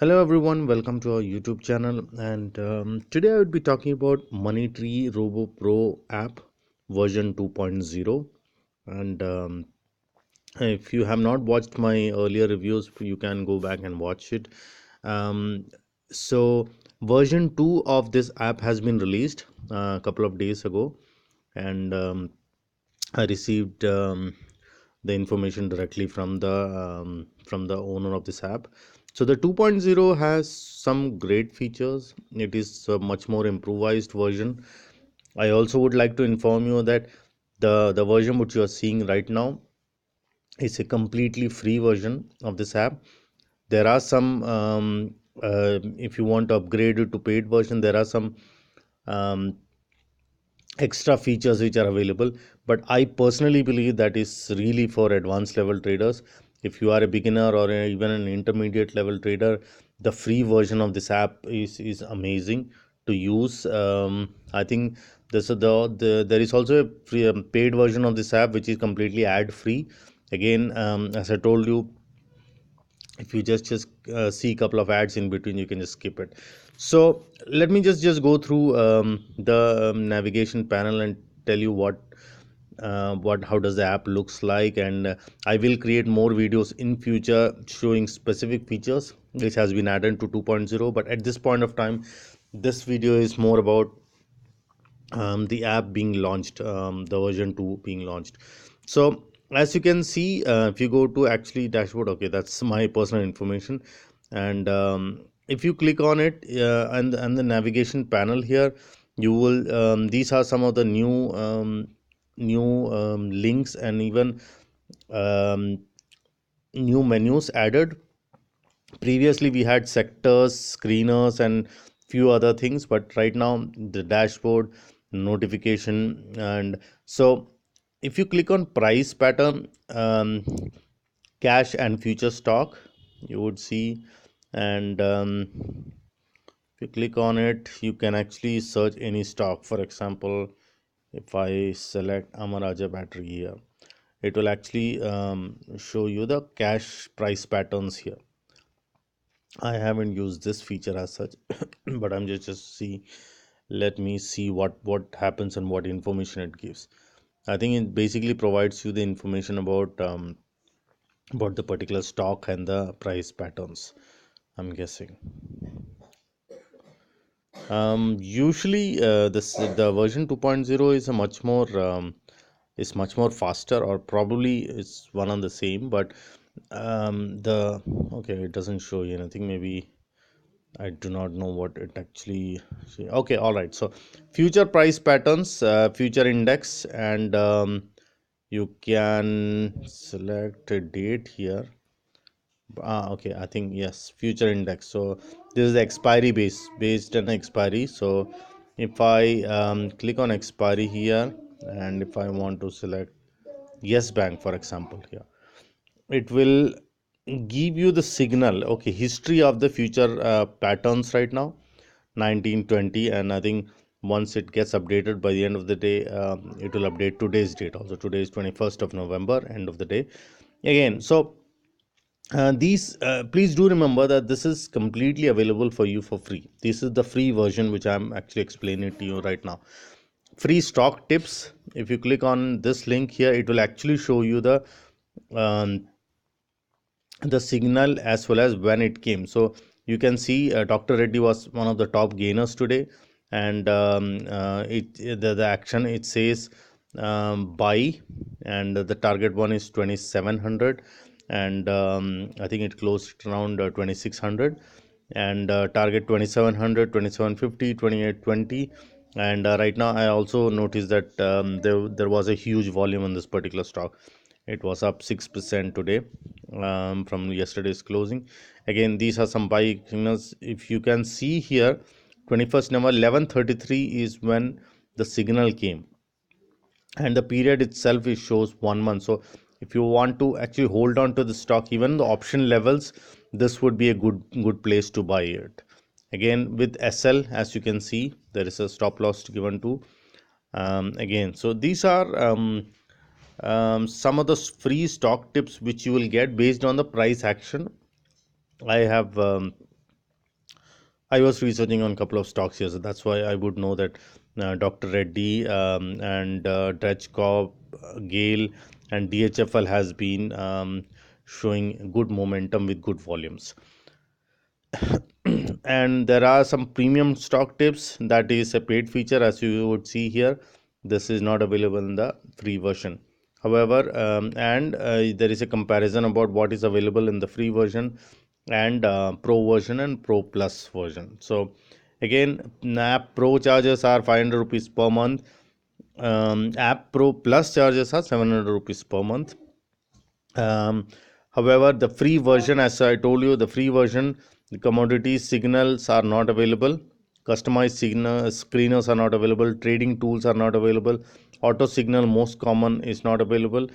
Hello everyone, welcome to our YouTube channel. And today I would be talking about Money Tree Robo Pro app version 2.0. And if you have not watched my earlier reviews, you can go back and watch it. Um, so version 2 of this app has been released a couple of days ago, and I received the information directly from the owner of this app. So the 2.0 has some great features. It is a much more improvised version. I also would like to inform you that the version which you are seeing right now is a completely free version of this app. There are some if you want to upgrade it to paid version, there are some um, extra features which are available, but I personally believe that is really for advanced level traders. If you are a beginner or even an intermediate level trader, the free version of this app is amazing to use. I think there is also a free, paid version of this app which is completely ad free. Again, as I told you, if you just see a couple of ads in between, you can just skip it. So let me just go through the navigation panel and tell you what how does the app looks like. And I will create more videos in future showing specific features which has been added to 2.0, but at this point of time this video is more about the app being launched, the version 2 being launched. So as you can see, if you go to actually dashboard, okay, that's my personal information. And if you click on it, and the navigation panel here, you will these are some of the new links and even um, new menus added. Previously we had sectors, screeners and few other things, but right now the dashboard, notification. And so if you click on price pattern, cash and future stock, you would see. And if you click on it, you can actually search any stock. For example, if I select Amaraja battery here, it will actually show you the cash price patterns here. I haven't used this feature as such, but I'm just see. Let me see what happens and what information it gives. I think it basically provides you the information about the particular stock and the price patterns, I'm guessing. Usually, the version 2.0 is much more faster, or probably it's one and the same. But the okay, it doesn't show you anything. Maybe I do not know what it actually say. Okay, all right. So future price patterns, future index, and you can select a date here. Okay, I think yes, future index. So this is the expiry based on expiry. So if I click on expiry here, and if I want to select Yes Bank, for example, here, it will give you the signal. Okay, history of the future patterns right now, 1920. And I think once it gets updated by the end of the day, it will update today's date also. Today is 21st of November, end of the day again. So these please do remember that this is completely available for you for free. This is the free version which I'm actually explaining to you right now. Free stock tips. If you click on this link here, it will actually show you um, the signal as well as when it came. So you can see Dr. Reddy was one of the top gainers today. And the action, it says buy, and the target one is 2700. And I think it closed around 2600. And target 2700, 2750, 2820. And right now I also noticed that there was a huge volume on this particular stock. It was up 6% today, from yesterday's closing. Again, these are some buy signals. If you can see here, 21st November 11:33 is when the signal came, and the period itself it shows 1 month. So if you want to actually hold on to the stock, even the option levels, this would be a good place to buy it. Again, with SL, as you can see, there is a stop loss given to, again. So these are some of the free stock tips which you will get based on the price action. I have I was researching on a couple of stocks here, so that's why I would know that Dr. Reddy and Dredge Corp, Gale, and DHFL has been showing good momentum with good volumes. And there are some premium stock tips, that is a paid feature, as you would see here. This is not available in the free version. However, and there is a comparison about what is available in the free version and pro version and pro plus version. So again, app pro charges are 500 rupees per month. App pro plus charges are 700 rupees per month. um, However, the free version, as I told you, the free version, the commodity signals are not available, customized signal screeners are not available, trading tools are not available, auto signal most common is not available.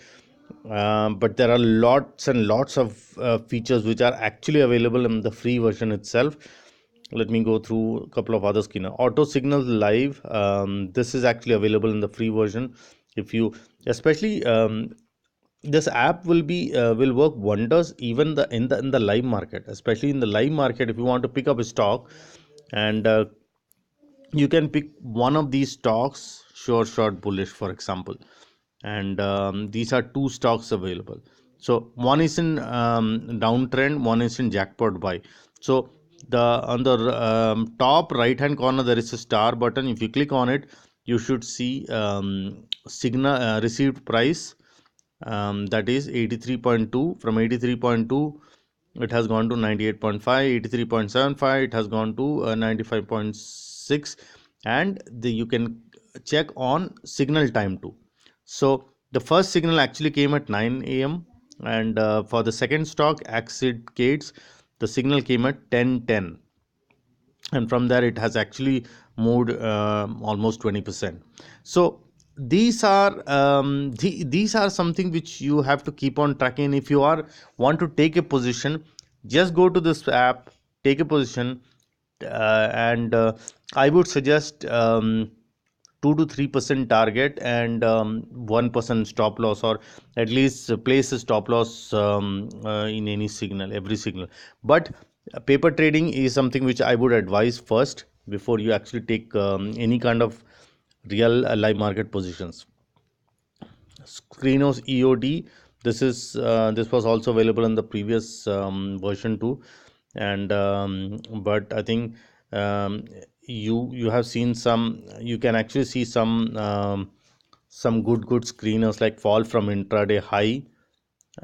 But there are lots and lots of features which are actually available in the free version itself. Let me go through a couple of other screener. Auto signal live, this is actually available in the free version. If you, especially, this app will be will work wonders even in the live market, especially in the live market. If you want to pick up a stock, and you can pick one of these stocks, sure short bullish for example, and these are two stocks available. So one is in downtrend, one is in jackpot buy. So the on the top right hand corner there is a star button. If you click on it, you should see signal received price, that is 83.2. From 83.2 it has gone to 98.5, 83.75, it has gone to 95.6, and you can check on signal time too. So the first signal actually came at 9 a.m., and for the second stock Axid Gates, the signal came at 10:10, and from there it has actually moved almost 20%. So these are something which you have to keep on tracking. If you are want to take a position, just go to this app, take a position, and I would suggest 2 to 3% target and 1% stop loss, or at least place a stop loss in any signal, every signal. But paper trading is something which I would advise first before you actually take any kind of real live market positions. Screenos EOD, this was also available in the previous version too, and but I think you have seen some, you can actually see some good screeners like fall from intraday high,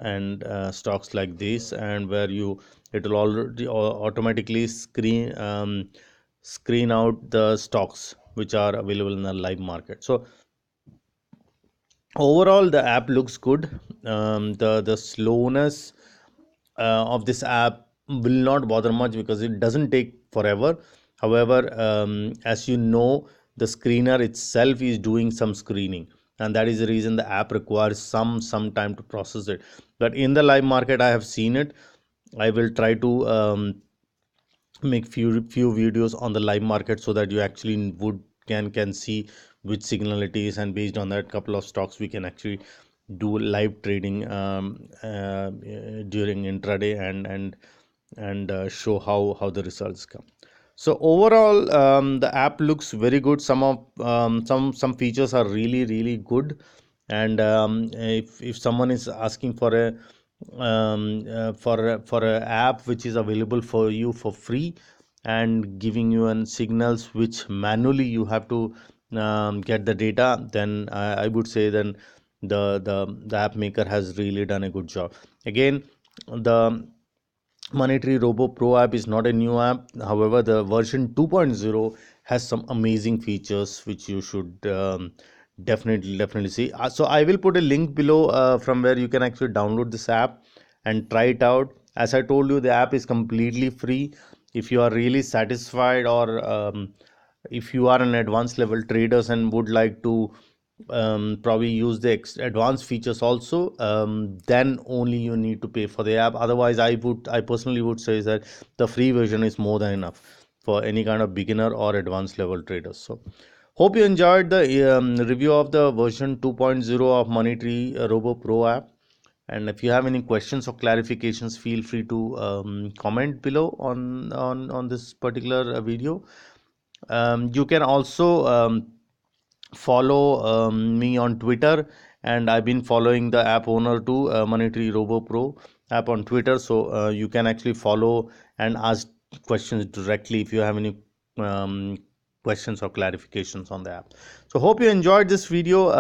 and stocks like this, and where it will already automatically screen out the stocks which are available in the live market. So overall the app looks good. The slowness of this app will not bother much because it doesn't take forever. However, as you know, the screener itself is doing some screening, and that is the reason the app requires some time to process it. But in the live market I have seen it. I will try to make few videos on the live market so that you actually would can see which signal it is, and based on that couple of stocks we can actually do live trading during intraday, and show how the results come. So overall, the app looks very good. Some features are really good, and if someone is asking for a for a app which is available for you for free and giving you an signals which manually you have to get the data, then I would say then the app maker has really done a good job. Again, the Monetary Robo Pro app is not a new app. However, the version 2.0 has some amazing features which you should definitely see. So I will put a link below from where you can actually download this app and try it out. As I told you, the app is completely free. If you are really satisfied, or if you are an advanced level traders and would like to probably use the advanced features also, then only you need to pay for the app. Otherwise, I personally would say that the free version is more than enough for any kind of beginner or advanced level traders. So hope you enjoyed the review of the version 2.0 of Monetary Robo Pro app. And if you have any questions or clarifications, feel free to comment below on this particular video. You can also follow me on Twitter, and I've been following the app owner too, Monetary Robo Pro app on Twitter. So you can actually follow and ask questions directly if you have any um, questions or clarifications on the app. So hope you enjoyed this video.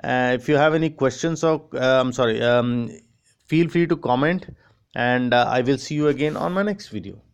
If you have any questions or I'm sorry, feel free to comment, and I will see you again on my next video.